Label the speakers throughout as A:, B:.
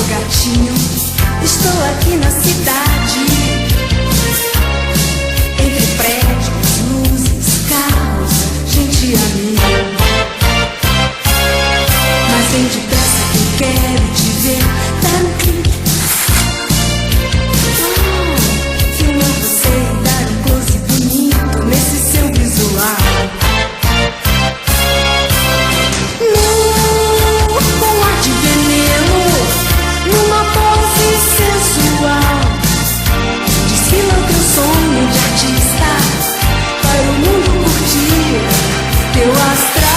A: gatinho, estou aqui na cidade. Entre prédios, luzes, carros, gente amiga. Mas vem depressa que eu quero te ver. Dar um clique. Filmar você e dar um close bonito nesse seu visual. Com ar de veneno, numa pose sensual. Desfila o teu sonho de artista para o mundo curtir teu astral.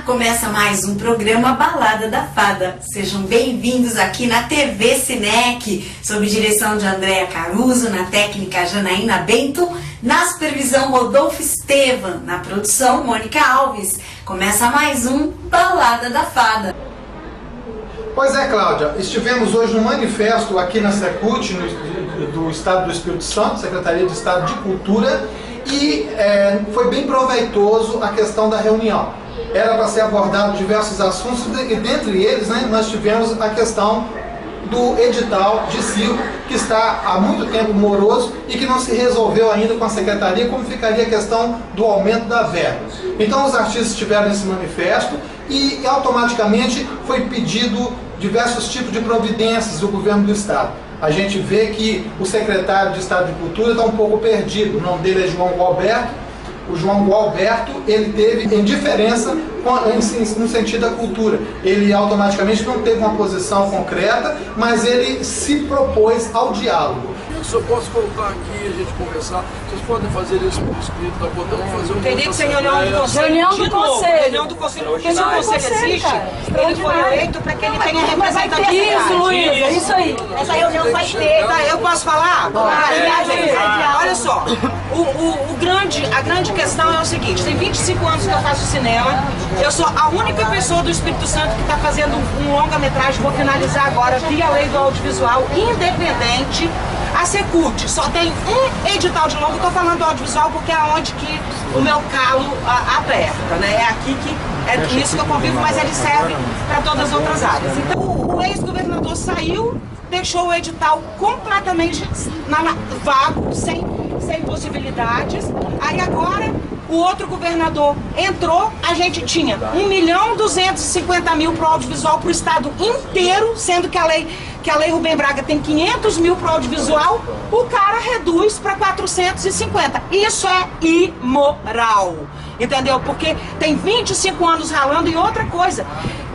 B: Começa mais um programa Balada da Fada. Sejam bem-vindos aqui na TV Cinec, sob direção de Andréa Caruso, na técnica Janaína Bento, na supervisão Rodolfo Estevam, na produção Mônica Alves. Começa mais um Balada da Fada.
C: Pois é, Cláudia, estivemos hoje no manifesto aqui na Secult, do Estado do Espírito Santo, Secretaria de Estado de Cultura, e foi bem proveitoso a questão da reunião. Era para ser abordado diversos assuntos e dentre eles, nós tivemos a questão do edital de circo, que está há muito tempo moroso e que não se resolveu ainda com a Secretaria, como ficaria a questão do aumento da verba. Então os artistas tiveram esse manifesto e automaticamente foi pedido diversos tipos de providências do governo do Estado. A gente vê que o secretário de Estado de Cultura está um pouco perdido, o nome dele é João Gualberto. O João Gualberto, ele teve indiferença no sentido da cultura. Ele automaticamente não teve uma posição concreta, mas ele se propôs ao diálogo.
D: Eu só posso voltar aqui e a gente conversar. Vocês podem fazer isso por escrito, tá bom? Fazer
E: teria que ser reunião do conselho. Reunião do conselho. Porque se o conselho existe, ele foi eleito para que ele tenha representatividade.
F: Isso, Luiz, é isso aí.
E: Essa reunião vai ter. Eu posso falar? Olha só, a grande questão é o seguinte: tem 25 anos que eu faço cinema, eu sou a única pessoa do Espírito Santo que está fazendo um longa-metragem, vou finalizar agora, via lei do audiovisual, independente. A Secult só tem um edital de longa, eu estou falando do audiovisual porque é onde que o meu calo aperta, né? É aqui que é isso que eu convivo, mas ele serve para todas as outras áreas. Então o ex-governador saiu, deixou o edital completamente vago, sem possibilidades. Aí agora o outro governador entrou, a gente tinha 1.250.000 para o audiovisual para o estado inteiro, sendo que a lei Rubem Braga tem 500.000 para o audiovisual, o cara reduz para 450. Isso é imoral, entendeu? Porque tem 25 anos ralando. E outra coisa,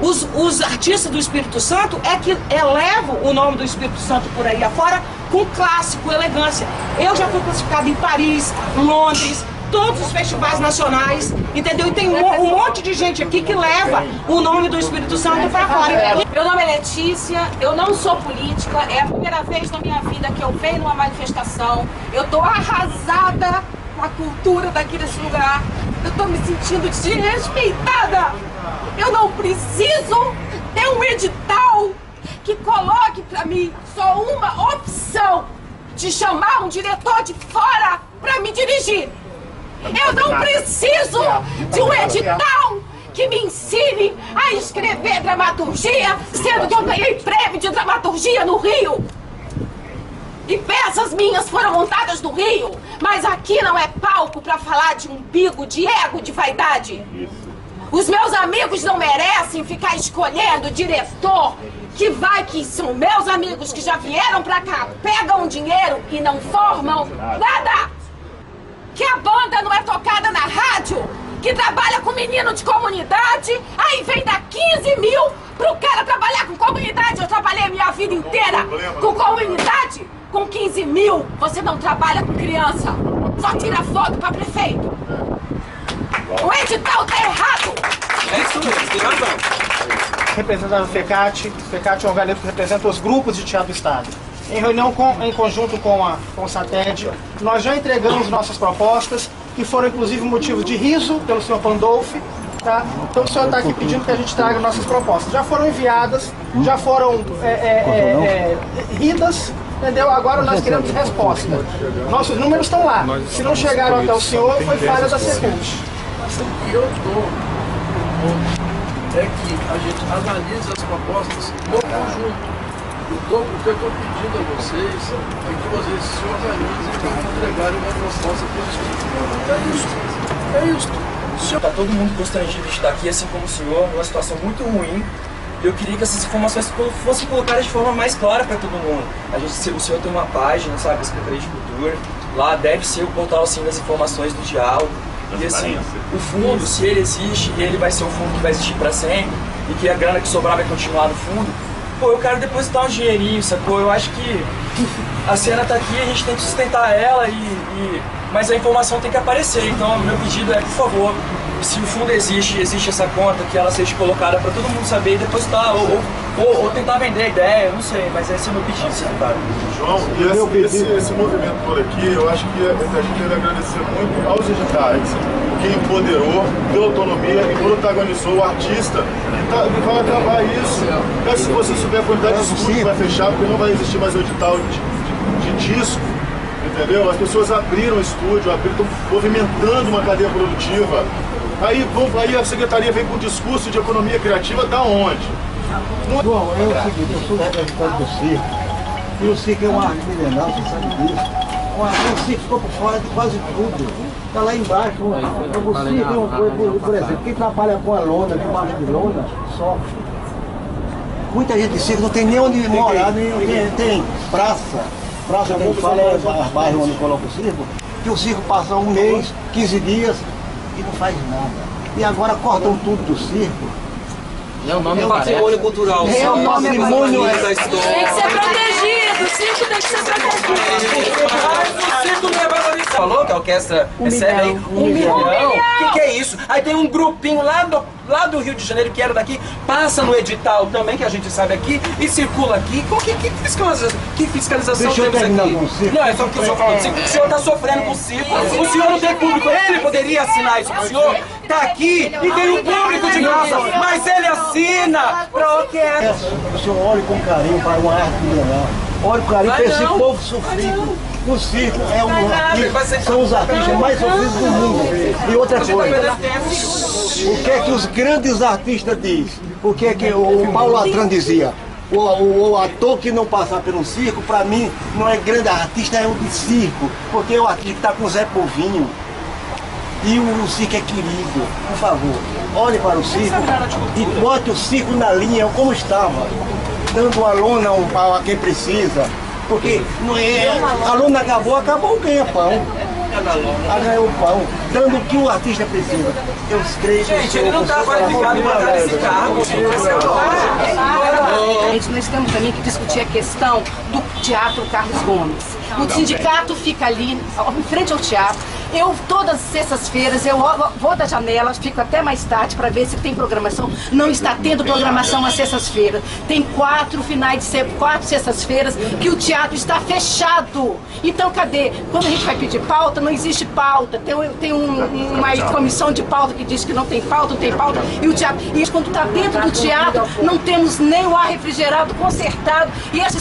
E: os artistas do Espírito Santo é que elevam o nome do Espírito Santo por aí afora com clássico, elegância. Eu já fui classificado em Paris, Londres, todos os festivais nacionais, entendeu? E tem um monte de gente aqui que leva o nome do Espírito Santo para fora.
F: Meu nome é Letícia, eu não sou política, é a primeira vez na minha vida que eu venho numa manifestação. Eu tô arrasada com a cultura daqui desse lugar. Eu tô me sentindo desrespeitada. Eu não preciso ter um edital que coloque para mim só uma opção de chamar um diretor de fora para me dirigir. Eu não preciso de um edital que me ensine a escrever dramaturgia, sendo que eu ganhei prêmio de dramaturgia no Rio. E peças minhas foram montadas no Rio, mas aqui não é palco para falar de umbigo, de ego, de vaidade. Os meus amigos não merecem ficar escolhendo diretor que são meus amigos que já vieram pra cá, pegam dinheiro e não formam nada. Que a banda não é tocada na rádio, que trabalha com menino de comunidade, aí vem dar 15 mil pro cara trabalhar com comunidade. Eu trabalhei a minha vida inteira com comunidade. Com 15 mil, você não trabalha com criança, só tira foto pra prefeito. O edital tá errado.
D: É isso mesmo.
G: Representando o FECAT. O FECAT é um organismo que representa os grupos de teatro do Estado. Em reunião em conjunto com o SATED, nós já entregamos nossas propostas, que foram inclusive motivo de riso pelo senhor Pandolfi. Tá? Então o senhor está aqui pedindo que a gente traga nossas propostas. Já foram enviadas, já foram ridas, entendeu? Agora nós queremos resposta. Nossos números estão lá. Se não chegaram até o senhor, foi falha da Secult.
D: O que eu estou é que a gente analise as propostas no conjunto. O que eu estou pedindo a vocês é que vocês se organizem para entregarem uma proposta positiva. É isso.
H: Está todo mundo constrangido de estar aqui, assim como o senhor, numa situação muito ruim. Eu queria que essas informações fossem colocadas de forma mais clara para todo mundo. O senhor tem uma página, sabe, a Secretaria de Cultura, lá deve ser o portal assim, das informações do diálogo. E assim, o fundo, se ele existe, ele vai ser um fundo que vai existir para sempre, e que a grana que sobrar vai continuar no fundo. Pô, eu quero depositar um dinheirinho, sacou? Eu acho que a cena tá aqui, a gente tem que sustentar ela, mas a informação tem que aparecer. Então, meu pedido é, por favor, se o fundo existe essa conta, que ela seja colocada para todo mundo saber e depositar, ou tentar vender a ideia, eu não sei, mas esse é o meu pedido, secretário.
I: João, e esse movimento por aqui, eu acho que a gente deve agradecer muito aos editais, que empoderou, deu autonomia e protagonizou o artista que vai acabar isso. Se você souber a quantidade de estúdios que vai fechar, porque não vai existir mais o edital de disco, entendeu? as pessoas abriram o estúdio, estão movimentando uma cadeia produtiva. Aí a secretaria vem com um discurso de economia criativa da onde?
J: Bom, é o seguinte, eu sou representante do circo, e o circo é uma arte milenar, você sabe disso. O circo ficou por fora de quase tudo. Está lá embaixo, o circo é uma coisa, por exemplo, quem trabalha com a lona, debaixo de lona, sofre. Muita gente de circo não tem nem onde morar, nem tem praça que a gente fala é as bairros onde coloca o circo, que o circo passa um mês, 15 dias e não faz nada. E agora cortam tudo do circo.
H: É o nome patrimônio cultural.
J: É o patrimônio
F: da história. Tem que ser protegido, o circo tem que ser protegido.
H: O circo não é valorizado. Falou que a orquestra recebe aí $1 milhão. O que é isso? Aí tem um grupinho lá do Rio de Janeiro, que era daqui, passa no edital também, que a gente sabe aqui, e circula aqui. Que fiscalização temos aqui? Não, é só que o senhor falou de circo. O senhor está sofrendo com o circo. O senhor não tem público. Ele poderia assinar isso. O senhor está aqui e tem um público de graça, mas ele assina para orquestra.
J: O senhor olhe com carinho para uma arte milenar. Olhe com carinho para esse povo sofrido. O circo são os artistas mais sofridos do mundo. E outra coisa, o que é que os grandes artistas dizem? O que é que o Paulo Latran dizia? O ator que não passar pelo circo, para mim, não é grande artista, é o de circo. Porque é o artista que está com o Zé Povinho. E o circo é querido. Por favor, olhe para o circo e bote o circo na linha como estava. Dando a lona um pau a quem precisa. Porque não é, a lona acabou o ganha-pão. Ganhou o pão, dando o que o artista precisa. Eu creio que
H: gente, ele não está qualificado para dar esse cargo.
F: Nós temos também que discutir a questão do Teatro Carlos Gomes. O sindicato fica ali, em frente ao teatro. Eu, todas as sextas-feiras, eu vou da janela, fico até mais tarde para ver se tem programação. Não está tendo programação às sextas-feiras. Tem 4 sextas-feiras que o teatro está fechado. Então, cadê? Quando a gente vai pedir pauta, não existe pauta. Tem uma comissão de pauta que diz que não tem pauta, e o teatro. E quando está dentro do teatro, não temos nem o ar refrigerado consertado. E essa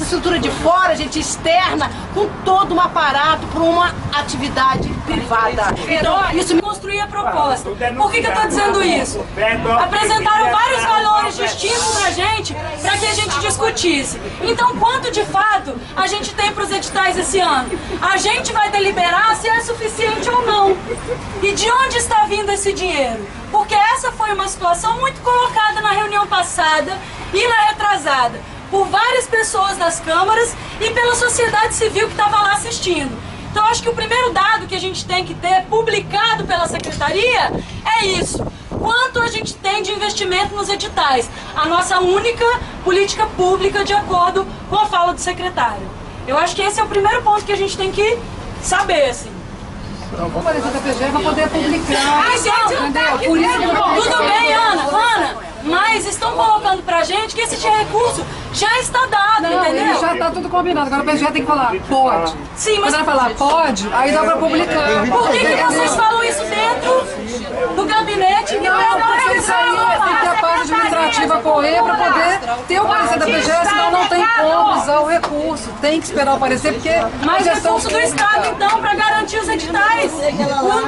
F: estrutura de fora, gente, externa, com todo um aparato para uma atividade privada.
K: Então, isso me construir a proposta. Por que eu estou dizendo isso? Apresentaram vários valores distintos pra gente, para que a gente discutisse. Então, quanto de fato a gente tem para os editais esse ano? A gente vai deliberar se é suficiente ou não. E de onde está vindo esse dinheiro? Porque essa foi uma situação muito colocada na reunião passada e na retrasada, por várias pessoas das câmaras e pela sociedade civil que estava lá assistindo. Então acho que o primeiro dado que a gente tem que ter publicado pela Secretaria é isso. Quanto a gente tem de investimento nos editais? A nossa única política pública de acordo com a fala do secretário. Eu acho que esse é o primeiro ponto que a gente tem que saber, assim.
F: Vamos fazer da PG para poder publicar.
K: Ai, gente,
F: entendeu? Por isso que
K: tudo jogando pra gente que esse recurso já está dado, entendeu?
L: Já tá tudo combinado, agora o PGE tem que falar, pode.
K: Sim, mas...
L: Quando ela falar pode, aí dá pra publicar.
K: Por que vocês falam isso dentro do gabinete?
L: Não, porque isso aí tem que a parte administrativa correr pra poder ter o parecer da PGE, senão não tem como usar o recurso. Tem que esperar o parecer, porque
K: mas recurso do Estado, então, pra garantir os editais.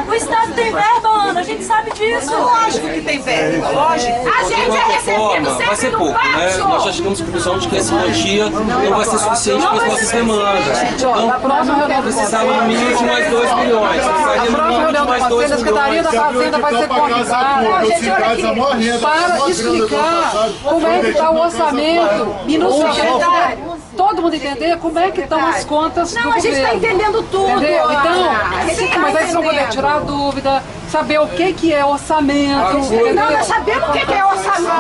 K: O Estado tem verba, Ana, a gente sabe disso.
E: Lógico que tem verba, lógico. A gente é recebido
H: vai ser pouco, né? Nós já chegamos à conclusão de que essa quantia não vai ser suficiente para as nossas demandas. Então, precisava no mínimo de mais 2 milhões. Precisaria no mínimo de mais 2 milhões.
L: A Secretaria da Fazenda vai ser convidada para explicar como é que está o orçamento e no secretário. Todo mundo entender como é que estão as contas do governo.
F: Não, a gente está entendendo tudo.
L: Entendeu? Então, mas aí vocês vão poder tirar a dúvida, saber o que é orçamento.
F: Não, nós sabemos o que é orçamento.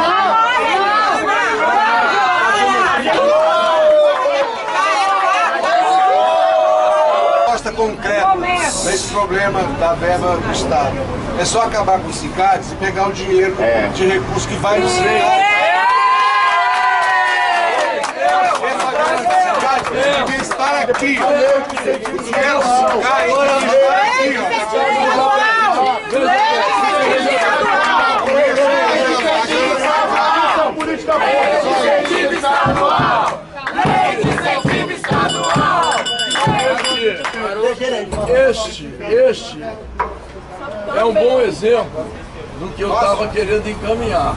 M: Resposta concreta nesse problema da verba do Estado. É só acabar com os sindicatos e pegar o dinheiro de recurso que vai no sindicato. Quem está aqui, os meus
D: Este é um bom exemplo do que eu estava querendo encaminhar.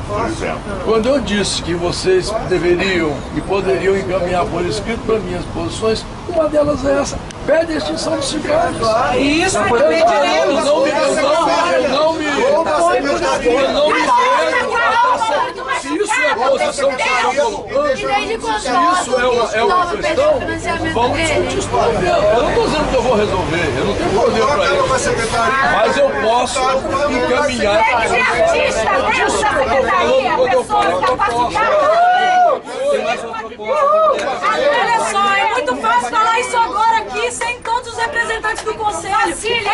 D: Quando eu disse que vocês deveriam e poderiam encaminhar por escrito para minhas posições, uma delas é essa. Pede a extinção dos sindicatos.
E: Isso,
D: eu não me se isso é a posição que vocês estão colocando, se isso é uma questão, vamos discutir isso para ver. Eu não estou dizendo que eu vou resolver, eu não tenho poder para isso. Mas eu posso encaminhar.
K: Olha só, é muito fácil falar isso agora aqui, sem todos os representantes do Conselho.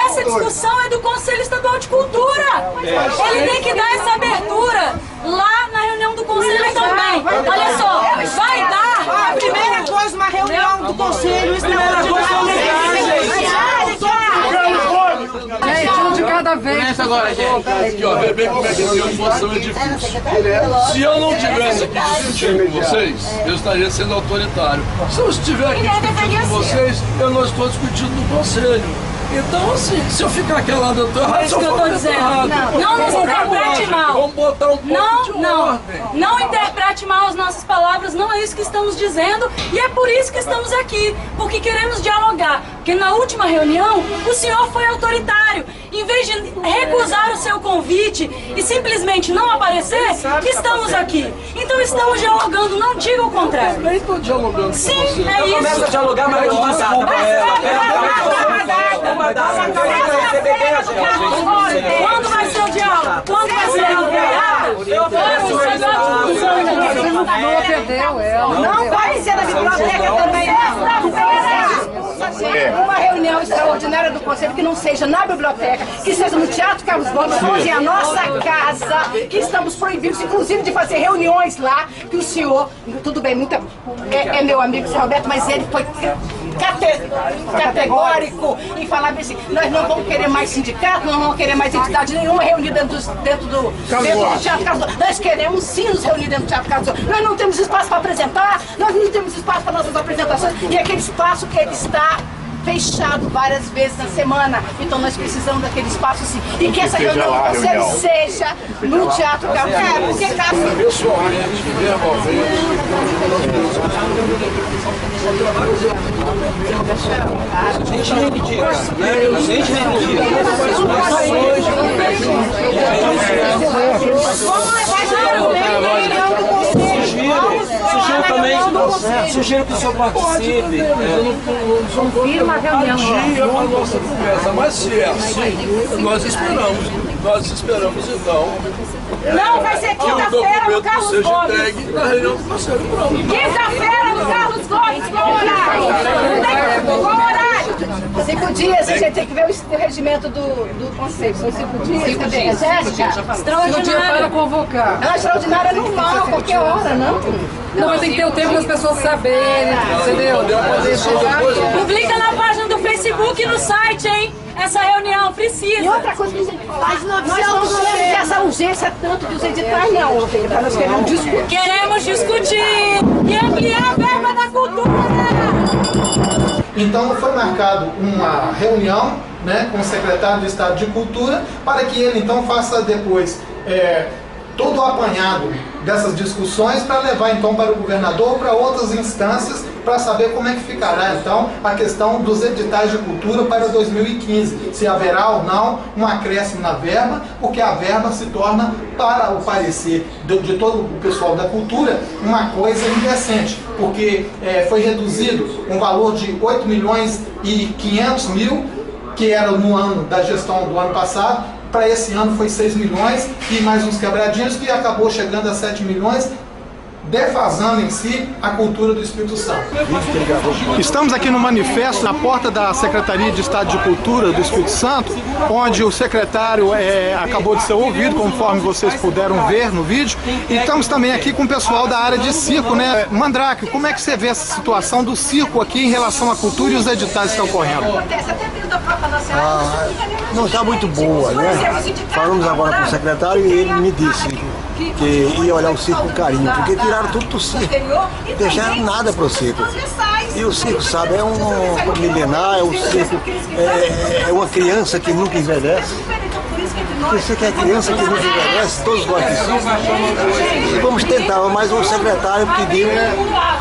K: Essa discussão é do Conselho Estadual de Cultura. Ele tem que dar essa abertura lá na reunião do Conselho também. Olha só, vai dar
E: a primeira coisa, uma reunião do Conselho Estadual.
L: Gente, um de cada vez.
D: Agora, gente. Aqui, ó, vê bem como é que a oposição é difícil. Se eu não estivesse aqui discutindo com vocês, eu estaria sendo autoritário. Se eu estiver aqui discutindo com vocês, eu não estou discutindo no Conselho. Então, assim, se eu ficar aqui lá, eu tô errado.
K: É isso que eu estou dizendo. Não nos interprete mal.
D: Vamos botar um pouco de ordem.
K: Não interprete mal as nossas palavras, não é isso que estamos dizendo. E é por isso que estamos aqui, porque queremos dialogar. Porque na última reunião, o senhor foi autoritário. Em vez de recusar o seu convite e simplesmente não aparecer, estamos aqui. Então estamos dialogando, não diga o contrário.
D: Eu também estou dialogando.
K: Sim, é isso.
H: Começa a dialogar, mas eu desculpa
K: Quando vai ser o diálogo? Quando vai ser o diálogo?
F: Não vai ser na biblioteca também. Uma reunião extraordinária do Conselho que não seja na biblioteca, que seja no Teatro Carlos Gomes, onde é a nossa casa, que estamos proibidos, inclusive, de fazer reuniões lá, que o senhor, tudo bem, é meu amigo, seu Roberto, mas ele foi categórico em falar assim, nós não vamos querer mais sindicato, não vamos querer mais entidade nenhuma reunida dentro do Teatro Carlos Gomes. Nós queremos sim nos reunir dentro do Teatro Carlos Gomes. Nós não temos espaço para apresentar, nós não temos espaço para nossas apresentações, e aquele espaço que ele está fechado várias vezes na semana. Então nós precisamos daquele espaço sim. E que essa reunião do Conselho seja no Teatro Carlos Gomes. Porque
D: pessoalmente, verbalmente,
H: a gente reivindica, né? A gente reivindica. Sugiro que o senhor participe.
D: Confirma a reunião. A nossa conversa, mas se é assim, nós esperamos então.
F: Não, vai ser quinta-feira no Carlos Gomes.
D: Na reunião do Conselho, pronto.
F: Quinta-feira no Carlos Gomes, qual horário? Qual horário?
N: Cláudio, 5 dias a gente tem que ver o regimento do conselho. São 5 dias? 5 dias. Jéssica?
L: Extraordinária para convocar.
N: Ah, extraordinária é normal, qualquer hora, não?
L: Não, mas tem que ter o tempo das pessoas saberem, entendeu?
K: Publica na página do Facebook e no site, hein? Essa reunião precisa.
N: E outra coisa que a gente fala, nós não queremos que essa urgência tanto dos editais, não, Ovelha, nós queremos discutir.
K: Queremos discutir e ampliar a verba da cultura.
C: Então foi marcado uma reunião, né, com o secretário de Estado de Cultura, para que ele então faça depois todo o apanhado dessas discussões para levar então para o governador, para outras instâncias, para saber como é que ficará então a questão dos editais de cultura para 2015, se haverá ou não um acréscimo na verba, porque a verba se torna, para o parecer de todo o pessoal da cultura, uma coisa indecente, porque foi reduzido um valor de 8 milhões e 500 mil, que era no ano da gestão do ano passado, para esse ano foi 6 milhões e mais uns quebradinhos, que acabou chegando a 7 milhões, defasando em si a cultura do Espírito Santo. Estamos aqui no manifesto, na porta da Secretaria de Estado de Cultura do Espírito Santo, onde o secretário acabou de ser ouvido, conforme vocês puderam ver no vídeo. E estamos também aqui com o pessoal da área de circo, né? Mandrake, como é que você vê essa situação do circo aqui em relação à cultura e os editais que estão correndo?
J: Não está muito boa, né? Falamos agora com o secretário e ele me disse que ia olhar o circo com carinho, porque tiraram tudo do circo, deixaram nada para o circo. E o circo, sabe, é um milenar, o circo é uma criança que nunca envelhece. Você que é criança que nunca envelhece, todos gostam de circo. E vamos tentar, mas o secretário pediu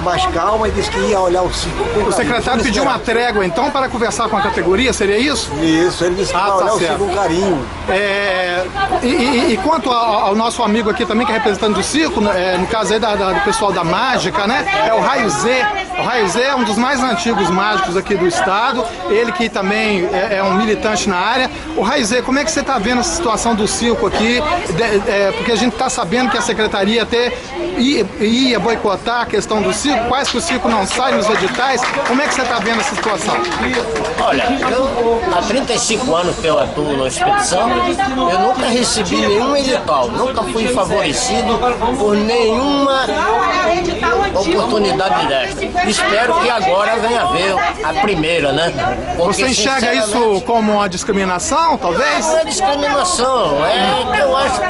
J: mais calma e disse que ia olhar o circo.
C: O secretário pediu uma trégua então para conversar com a categoria, seria isso?
J: Isso, ele disse que ia olhar o circo com carinho.
C: E quanto ao nosso amigo aqui também, que é representante do circo, no caso aí do pessoal da mágica, né? É o Raio Z. O Raio Z é um dos mais antigos mágicos aqui do estado, ele que também é um militante na área. O Raio Z, como é que você está vendo essa situação do circo aqui? Porque a gente está sabendo que a secretaria até ia boicotar a questão do circo, quase que o circo não sai nos editais. Como é que você está vendo essa situação?
O: Olha, eu há 35 anos que eu atuo no Espírito Santo, eu nunca recebi nenhum edital, nunca fui favorecido por nenhuma oportunidade desta. Espero que agora venha a ver a primeira, né? Porque,
C: você enxerga isso como uma discriminação, talvez?
O: Não é discriminação, eu acho que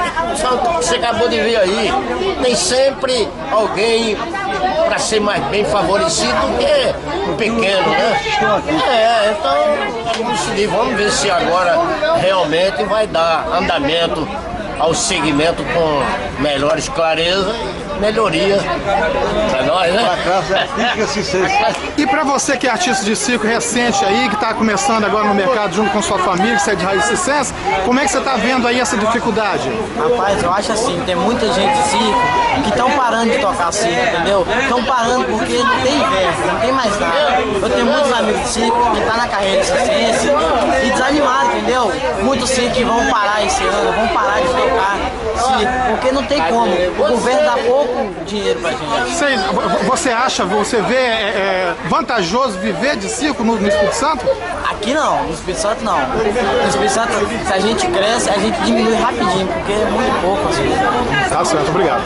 O: você acabou de ver aí, tem sempre alguém para ser mais bem favorecido do que o pequeno, né? Então, vamos ver se agora realmente vai dar andamento ao segmento com melhores clareza e melhoria para nós, né?
C: E para você que é artista de circo recente aí, que está começando agora no mercado junto com sua família, que você é de Raiz Ciência, como é que você está vendo aí essa dificuldade?
P: Rapaz, eu acho assim, tem muita gente de circo que estão parando de tocar circo, entendeu? Estão parando porque não tem verba, não tem mais nada. Eu tenho muitos amigos de circo que estão na carreira de ciência e desanimados, entendeu? Muitos circos que vão parar esse ano, vão parar de tocar circo, porque não tem como. O governo dá pouco dinheiro pra gente.
C: Você acha, você vê vantajoso viver de circo no Espírito Santo?
P: Aqui não, no Espírito Santo não. No Espírito Santo, se a gente cresce, a gente diminui rapidinho, porque é muito pouco assim.
C: Tá certo, obrigado.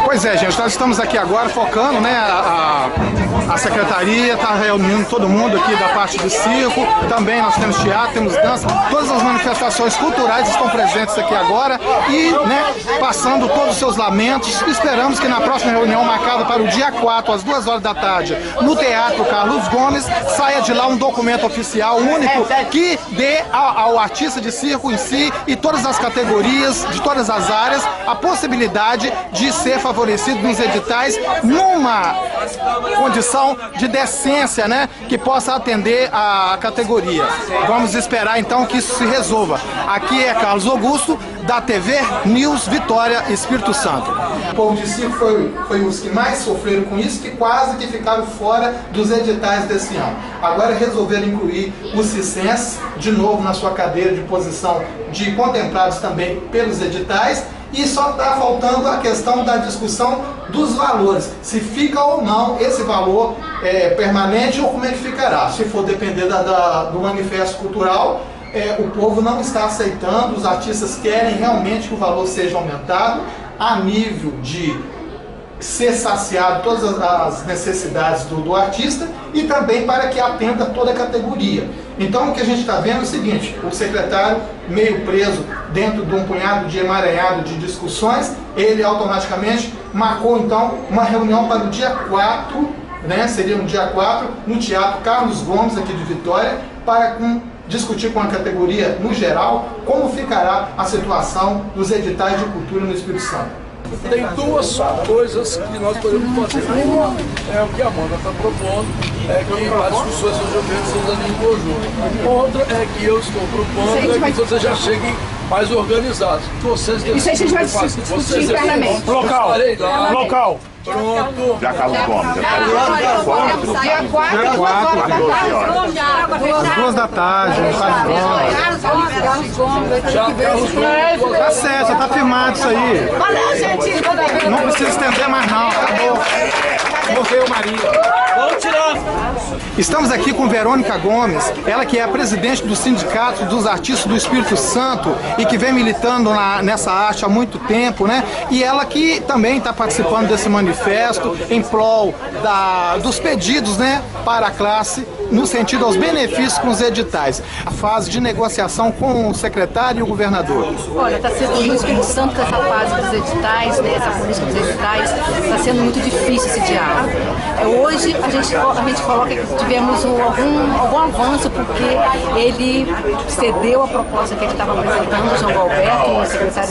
C: Pois é, gente, nós estamos aqui agora focando, né, a secretaria está reunindo todo mundo aqui da parte de circo, também nós temos teatro, temos dança, todas as manifestações culturais estão presentes aqui agora e, né, passando todos os seus lamentos. Esperamos que na próxima reunião marcada para o dia 4, às 2 horas da tarde, no Teatro Carlos Gomes, saia de lá um documento oficial único que dê ao artista de circo em si e todas as categorias, de todas as áreas, a possibilidade de ser favorecido nos editais numa condição de decência, né, que possa atender a categoria. Vamos esperar então que isso se resolva. Aqui é Carlos Augusto, da TV News Vitória, Espírito Santo. O povo de circo foi os que mais sofreram com isso, que quase que ficaram fora dos editais desse ano. Agora resolveram incluir os circenses de novo na sua cadeira de posição de contemplados também pelos editais e só está faltando a questão da discussão dos valores, se fica ou não esse valor permanente ou como é que ficará. Se for depender do manifesto cultural, o povo não está aceitando, os artistas querem realmente que o valor seja aumentado a nível de ser saciado todas as necessidades do artista e também para que atenda toda a categoria. Então o que a gente está vendo é o seguinte, o secretário meio preso dentro de um punhado de emaranhado de discussões, ele automaticamente marcou então uma reunião para o dia 4, né, seria no dia 4, no Teatro Carlos Gomes aqui de Vitória, para discutir com a categoria no geral como ficará a situação dos editais de cultura no Espírito Santo.
D: Tem duas coisas que nós podemos fazer. Uma é o que a Amanda está propondo, que as discussões sejam feitas em conjunto. Outra é que eu estou propondo que vocês já cheguem mais organizados. Vocês
N: isso aí a gente vai discutir internamente.
D: Local.
I: Pronto. Já Carlos Gomes.
N: Dia 4,
C: 2 da tarde, tá certo, já tá firmado isso aí.
N: Valeu, gente.
C: Não precisa estender mais não, acabou. Morreu Maria.
D: Vamos tirar.
C: Estamos aqui com Verônica Gomes, ela que é a presidente do Sindicato dos Artistas do Espírito Santo e que vem militando nessa arte há muito tempo, né? E ela que também está participando desse manifesto em prol dos pedidos, né, para a classe, no sentido aos benefícios com os editais. A fase de negociação com o secretário e o governador.
Q: Olha, está sendo no Espírito Santo essa fase dos editais, né, essa política dos editais, está sendo muito difícil esse diálogo. Hoje a gente coloca que tivemos algum avanço porque ele cedeu a proposta que ele estava apresentando, o João Galberto, o secretário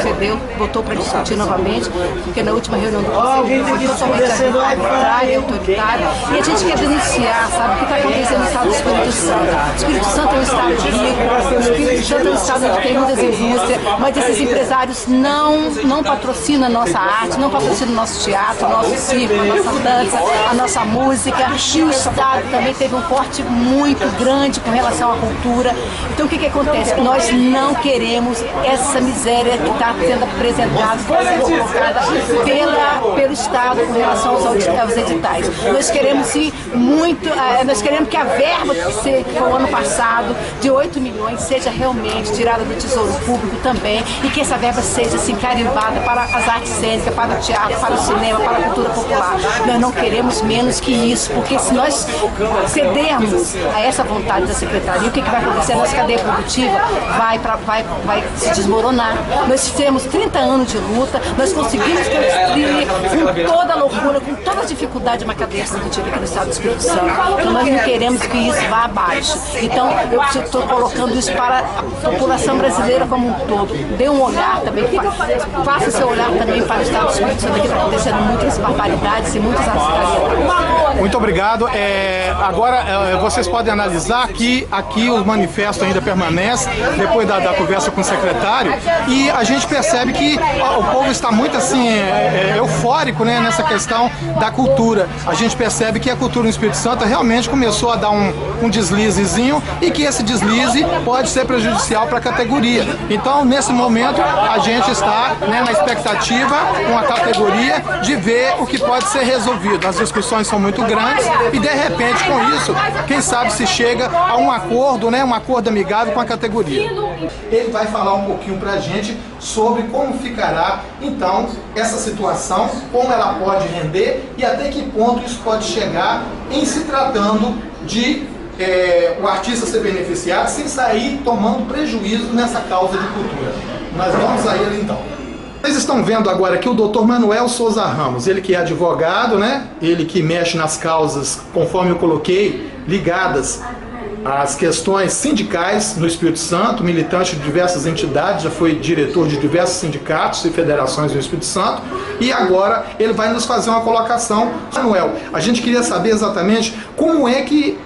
Q: cedeu, botou para discutir novamente, porque na última reunião do Conselho foi totalmente arbitrário, autoritário, e a gente quer denunciar, sabe, o que está acontecendo no estado do Espírito Santo. O Espírito Santo é um estado rico, o Espírito Santo é um estado onde tem muitas indústrias, mas esses empresários não patrocinam a nossa arte, não patrocinam o nosso teatro, o nosso circo, a nossa dança, a nossa música, e o Estado também teve um corte muito grande com relação à cultura. Então o que acontece? Nós não queremos essa miséria que está sendo apresentada, colocada pelo Estado com relação aos editais. Nós queremos sim nós queremos que a verba que foi o ano passado, de 8 milhões, seja realmente tirada do Tesouro Público também, e que essa verba seja assim, carimbada para as artes cênicas, para o teatro, para o cinema, para a cultura popular. Nós não queremos menos que isso, porque se nós cedermos a essa vontade da Secretaria, o que vai acontecer? A nossa cadeia produtiva vai se desmoronar. Nós tivemos 30 anos de luta, nós conseguimos construir com toda a loucura, com toda a dificuldade, uma cadeia produtiva aqui no estado do Espírito Santo. Então nós não queremos que isso vá abaixo. Então eu estou colocando isso para a população brasileira como um todo. Dê um olhar também, faça seu olhar também para o estado do Espírito Santo, que está acontecendo muitas barbaridades e muitas assalariedades.
C: Muito obrigado. Agora vocês podem analisar que aqui o manifesto ainda permanece, depois da conversa com o secretário, e a gente percebe que o povo está muito assim, eufórico, né, nessa questão da cultura. A gente percebe que a cultura no Espírito Santo realmente começou a dar um deslizezinho e que esse deslize pode ser prejudicial para a categoria. Então, nesse momento, a gente está, né, na expectativa com a categoria de ver o que pode ser resolvido. As discussões são muito grandes e, de repente, com isso, quem sabe se chega a um acordo, né, um acordo amigável com a categoria. Ele vai falar um pouquinho para a gente sobre como ficará, então, essa situação, como ela pode render e até que ponto isso pode chegar em se tratando de o artista ser beneficiado sem sair tomando prejuízo nessa causa de cultura. Nós vamos a ele então. Vocês estão vendo agora aqui o Dr. Manuel Souza Ramos, ele que é advogado, né? Ele que mexe nas causas, conforme eu coloquei, ligadas às questões sindicais no Espírito Santo, militante de diversas entidades, já foi diretor de diversos sindicatos e federações no Espírito Santo, e agora ele vai nos fazer uma colocação. Manuel, a gente queria saber exatamente como é que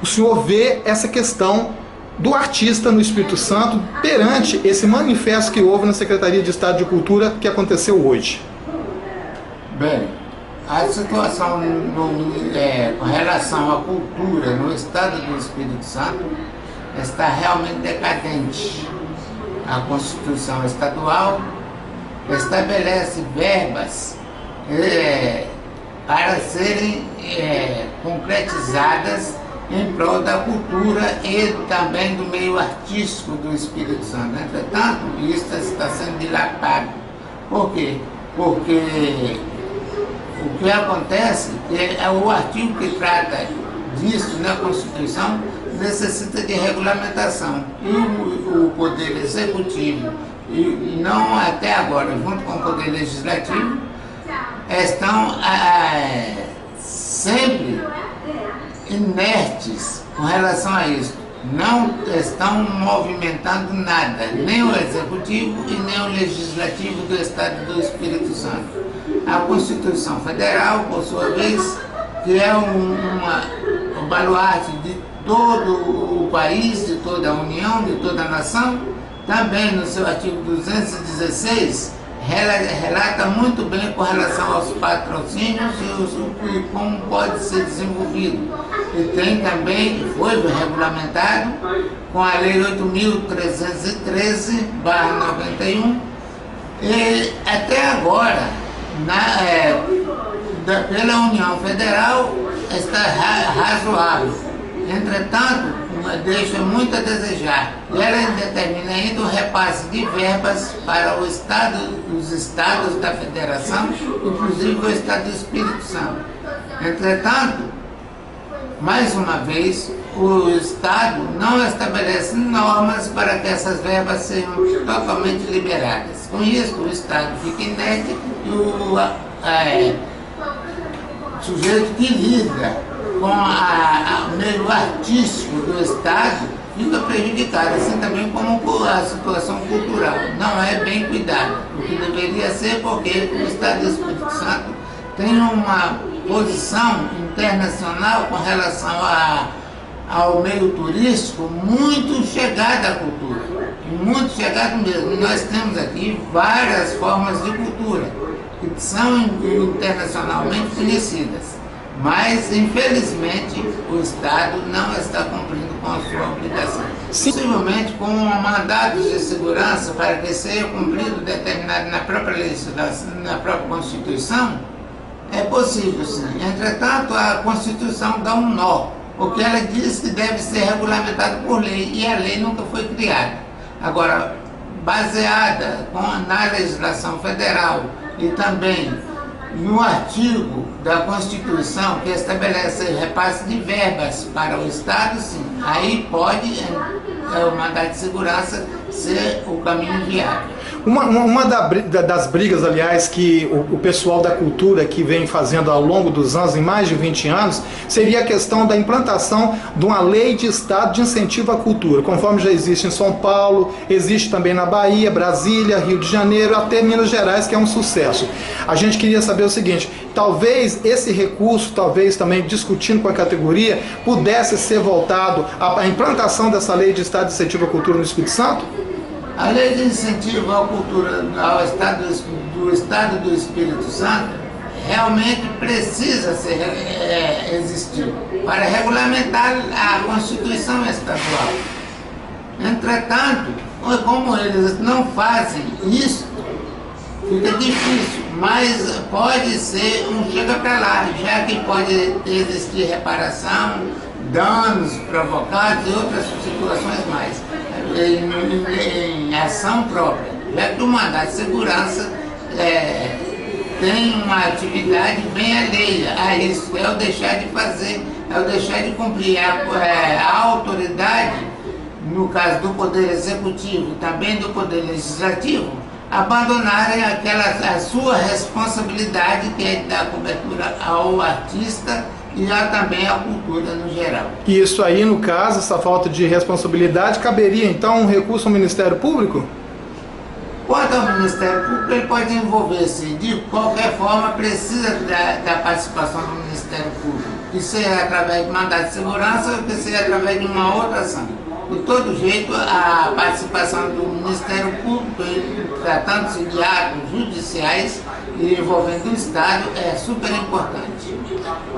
C: o senhor vê essa questão do artista no Espírito Santo perante esse manifesto que houve na Secretaria de Estado de Cultura que aconteceu hoje.
R: Bem, a situação com relação à cultura no estado do Espírito Santo está realmente decadente. A Constituição Estadual estabelece verbas para serem concretizadas em prol da cultura e também do meio artístico do Espírito Santo. Entretanto, isso está sendo dilapado. Por quê? Porque o que acontece é o artigo que trata disso na Constituição necessita de regulamentação. E o Poder Executivo, e não até agora, junto com o Poder Legislativo, estão sempre inertes com relação a isso. Não estão movimentando nada, nem o Executivo e nem o Legislativo do Estado do Espírito Santo. A Constituição Federal, por sua vez, que é um baluarte de todo o país, de toda a União, de toda a nação, também no seu artigo 216, relata muito bem com relação aos patrocínios e como pode ser desenvolvido. E tem também, foi regulamentado com a Lei 8.313/91, e até agora, pela União Federal, está razoável. Entretanto, deixa muito a desejar. E ela determina ainda o repasse de verbas para os estados da federação, inclusive o Estado do Espírito Santo. Entretanto, mais uma vez, o Estado não estabelece normas para que essas verbas sejam totalmente liberadas. Com isso, o Estado fica inerte e o sujeito que lida com o meio artístico do Estado fica prejudicado, assim também como a situação cultural. Não é bem cuidado, o que deveria ser, porque o Estado do Espírito Santo tem uma posição internacional com relação ao meio turístico muito chegada à cultura, muito chegado mesmo. Nós temos aqui várias formas de cultura que são internacionalmente conhecidas. Mas, infelizmente, o Estado não está cumprindo com a sua obrigação. Possivelmente, com mandados de segurança para que seja cumprido determinado na própria legislação, na própria Constituição, é possível, sim. Entretanto, a Constituição dá um nó, porque ela diz que deve ser regulamentado por lei, e a lei nunca foi criada. Agora, baseada na legislação federal e também no artigo da Constituição que estabelece das verbas para o Estado, sim, aí pode o mandato de segurança ser o caminho viável.
C: Uma das brigas, aliás, que o pessoal da cultura que vem fazendo ao longo dos anos, em mais de 20 anos, seria a questão da implantação de uma lei de Estado de incentivo à cultura, conforme já existe em São Paulo, existe também na Bahia, Brasília, Rio de Janeiro, até Minas Gerais, que é um sucesso. A gente queria saber o seguinte: talvez esse recurso, talvez também discutindo com a categoria, pudesse ser voltado à implantação dessa lei de Estado de incentivo à cultura no Espírito Santo?
R: A lei de incentivo à cultura ao Estado do Espírito Santo realmente precisa existir para regulamentar a Constituição Estadual. Entretanto, como eles não fazem isso, fica difícil, mas pode ser um chega para lá, já que pode existir reparação, danos provocados e outras situações mais. Em ação própria, já que o mandato de segurança tem uma atividade bem alheia a isso, é o deixar de fazer, é o deixar de cumprir. A autoridade, no caso do Poder Executivo e também do Poder Legislativo, abandonarem a sua responsabilidade, que é dar cobertura ao artista e também a cultura no geral.
C: E isso aí, no caso, essa falta de responsabilidade, caberia então um recurso ao Ministério Público?
R: Quanto ao Ministério Público, ele pode envolver-se, de qualquer forma, precisa da participação do Ministério Público, que seja através de mandato de segurança ou que seja através de uma outra ação. De todo jeito, a participação do Ministério Público, tratando-se de atos judiciais e envolvendo o Estado, é super importante.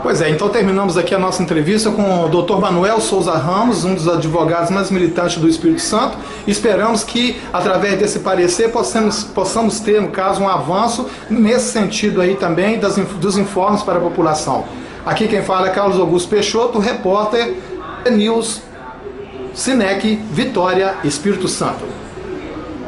C: Pois é, então terminamos aqui a nossa entrevista com o Dr. Manuel Souza Ramos, um dos advogados mais militantes do Espírito Santo. Esperamos que, através desse parecer, possamos ter, no caso, um avanço nesse sentido aí também dos informes para a população. Aqui quem fala é Carlos Augusto Peixoto, repórter News Sinec, Vitória, Espírito Santo.